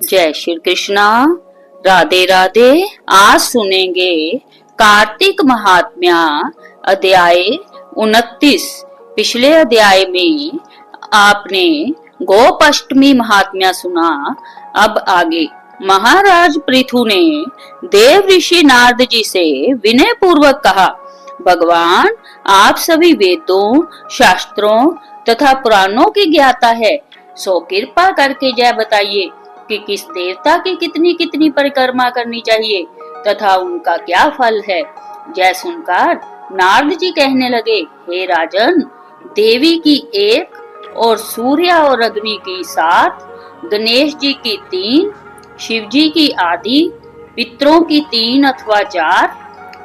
जय श्री कृष्णा। राधे राधे। आज सुनेंगे कार्तिक महात्म्य अध्याय 29। पिछले अध्याय में आपने गोपाष्टमी महात्म्य सुना। अब आगे महाराज पृथु ने देव ऋषि नारद जी से विनय पूर्वक कहा, भगवान आप सभी वेदों, शास्त्रों तथा पुराणों की ज्ञाता है, सो कृपा करके जय बताइए कि किस देवता की कितनी कितनी परिक्रमा करनी चाहिए तथा उनका क्या फल है। जय सुनकर नारद जी कहने लगे, हे राजन, देवी की 1 और सूर्य और अग्नि की 7, गणेश जी की 3, शिव जी की आदि, पितरों की 3 अथवा 4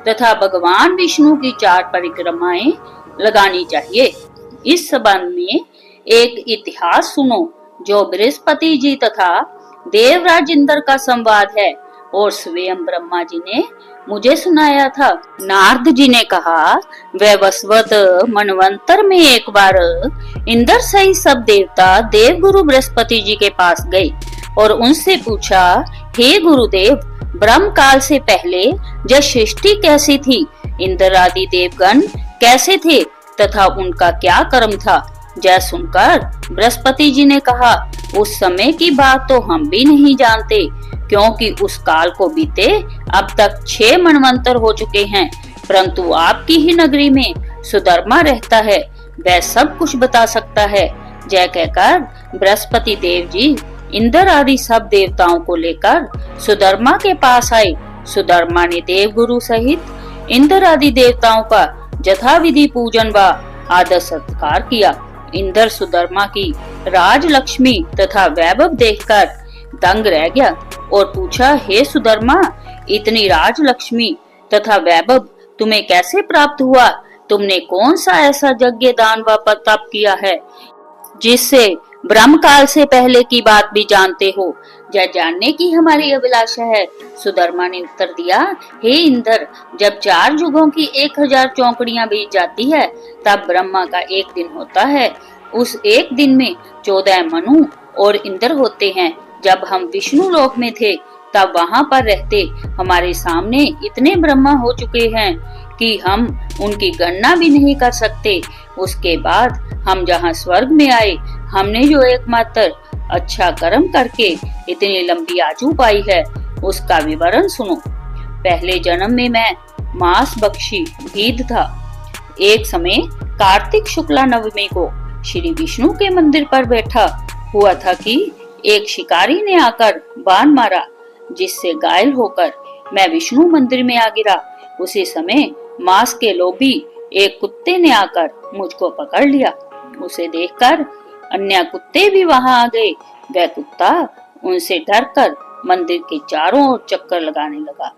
तथा भगवान विष्णु की 4 परिक्रमाएं लगानी चाहिए। इस संबंध में एक इतिहास सुनो जो बृहस्पति जी तथा देवराज इंद्र का संवाद है और स्वयं ब्रह्मा जी ने मुझे सुनाया था। नारद जी ने कहा, वैवस्वत मनवंतर में एक बार इंद्र सहित सब देवता देवगुरु बृहस्पति जी के पास गए और उनसे पूछा, हे गुरुदेव, ब्रह्म काल से पहले जब सृष्टि कैसी थी, इंद्र आदि देवगण कैसे थे तथा उनका क्या कर्म था। जय सुनकर बृहस्पति जी ने कहा, उस समय की बात तो हम भी नहीं जानते, क्योंकि उस काल को बीते अब तक 6 मनवंतर हो चुके हैं, परंतु आपकी ही नगरी में सुधर्मा रहता है, वह सब कुछ बता सकता है। जय कहकर बृहस्पति देव जी इंद्र आदि सब देवताओं को लेकर सुधर्मा के पास आए। सुधर्मा ने देवगुरु सहित इंद्र आदि देवताओं का यथाविधि पूजन व आदर सत्कार किया। इंद्र सुधर्मा की राजलक्ष्मी तथा वैभव देखकर दंग रह गया और पूछा, हे सुधर्मा, इतनी राजलक्ष्मी तथा वैभव तुम्हें कैसे प्राप्त हुआ? तुमने कौन सा ऐसा यज्ञ, दान व तप किया है जिससे ब्रह्म काल से पहले की बात भी जानते हो? यह जानने की हमारी अभिलाषा है। सुधर्मा ने उत्तर दिया, हे इंद्र, जब 4 युगों की 1000 चौकड़ियां बीत जाती है तब ब्रह्मा का एक दिन होता है। उस एक दिन में 14 मनु और इंद्र होते हैं। जब हम विष्णु लोक में थे तब वहां पर रहते हमारे सामने इतने ब्रह्मा हो चुके हैं कि हम उनकी गणना भी नहीं कर सकते। उसके बाद हम जहाँ स्वर्ग में आए, हमने जो एकमात्र अच्छा कर्म करके इतनी लंबी आयु पाई है उसका विवरण सुनो। पहले जन्म में मैं मांस भक्षी गीध था। एक समय कार्तिक शुक्ला नवमी को श्री विष्णु के मंदिर पर बैठा हुआ था कि एक शिकारी ने आकर बाण मारा, जिससे घायल होकर मैं विष्णु मंदिर में आ गिरा। उसी समय मांस के लोभी एक कुत्ते ने आकर मुझको पकड़ लिया। उसे देखकर अन्य कुत्ते भी वहां आ गए। वह कुत्ता उनसे डरकर मंदिर के चारों ओर चक्कर लगाने लगा।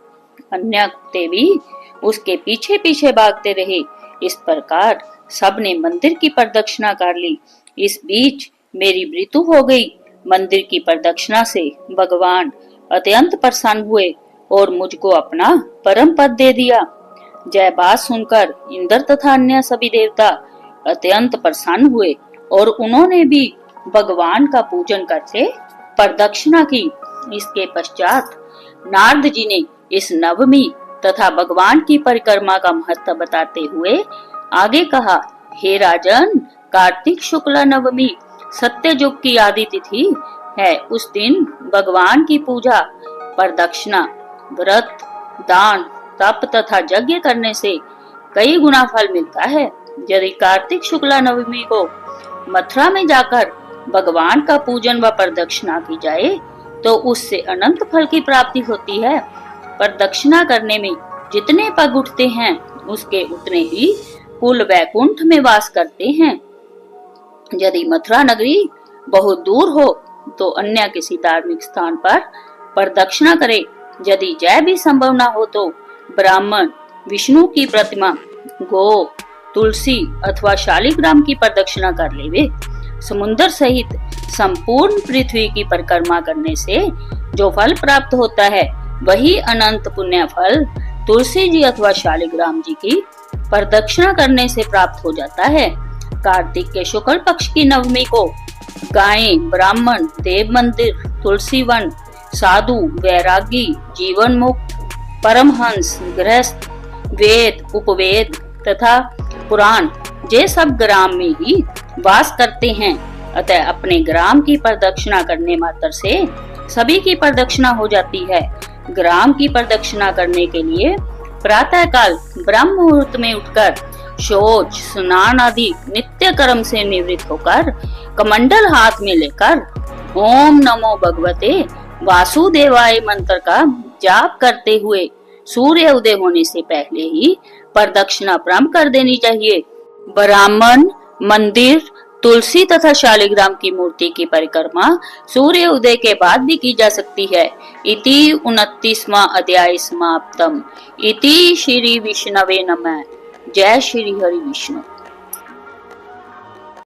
अन्य कुत्ते भी उसके पीछे पीछे भागते रहे। इस प्रकार सबने मंदिर की प्रदक्षिणा कर ली। इस बीच मेरी मृत्यु हो गई। मंदिर की प्रदक्षिणा से भगवान अत्यंत प्रसन्न हुए और मुझको अपना परम पद दे दिया। जय बात सुनकर इंद्र तथा अन्य सभी देवता अत्यंत प्रसन्न हुए और उन्होंने भी भगवान का पूजन करके प्रदक्षिणा की। इसके पश्चात नारद जी ने इस नवमी तथा भगवान की परिक्रमा का महत्व बताते हुए आगे कहा, हे राजन, कार्तिक शुक्ला नवमी सत्य युग की आदि तिथि है। उस दिन भगवान की पूजा, प्रदक्षिणा, व्रत, दान, तप तथा यज्ञ करने से कई गुना फल मिलता है। यदि कार्तिक शुक्ला नवमी को मथुरा में जाकर भगवान का पूजन व प्रदक्षिणा की जाए तो उससे अनंत फल की प्राप्ति होती है। प्रदक्षिणा करने में जितने पग उठते हैं उसके उतने ही कुल वैकुंठ में वास करते हैं। यदि मथुरा नगरी बहुत दूर हो तो अन्य किसी धार्मिक स्थान पर प्रदक्षिणा करे। यदि जय भी संभव न हो तो ब्राह्मण विष्णु की प्रतिमा, गो, तुलसी अथवा शालिग्राम की प्रदक्षिणा कर लेवे। समुद्र सहित संपूर्ण पृथ्वी की परिक्रमा करने से जो फल प्राप्त होता है वही अनंत पुण्य फल तुलसी जी अथवा शालिग्राम जी की प्रदक्षिणा करने से प्राप्त हो जाता है। कार्तिक के शुक्ल पक्ष की नवमी को गायें, ब्राह्मण, देव मंदिर, तुलसी वन, साधु, वैरागी, जीवन मुक्त, परमहंस, गृहस्थ, वेद, उपवेद तथा पुराण ये सब ग्राम में ही वास करते हैं। अतः अपने ग्राम की प्रदक्षिणा करने मात्र से सभी की प्रदक्षिणा हो जाती है। ग्राम की प्रदक्षिणा करने के लिए प्रातः काल ब्रह्म मुहूर्त में उठकर शौच, स्नान आदि नित्य कर्म से निवृत्त होकर कमंडल हाथ में लेकर ओम नमो भगवते वासुदेवाय मंत्र का जाप करते हुए सूर्य उदय होने से पहले ही प्रदक्षिणा प्रारंभ कर देनी चाहिए। ब्राह्मण, मंदिर, तुलसी तथा शालिग्राम की मूर्ति की परिक्रमा सूर्य उदय के बाद भी की जा सकती है। इति 29वां अध्याय समाप्तम। इति श्री विष्णवे नमः। जय श्री हरि विष्णु।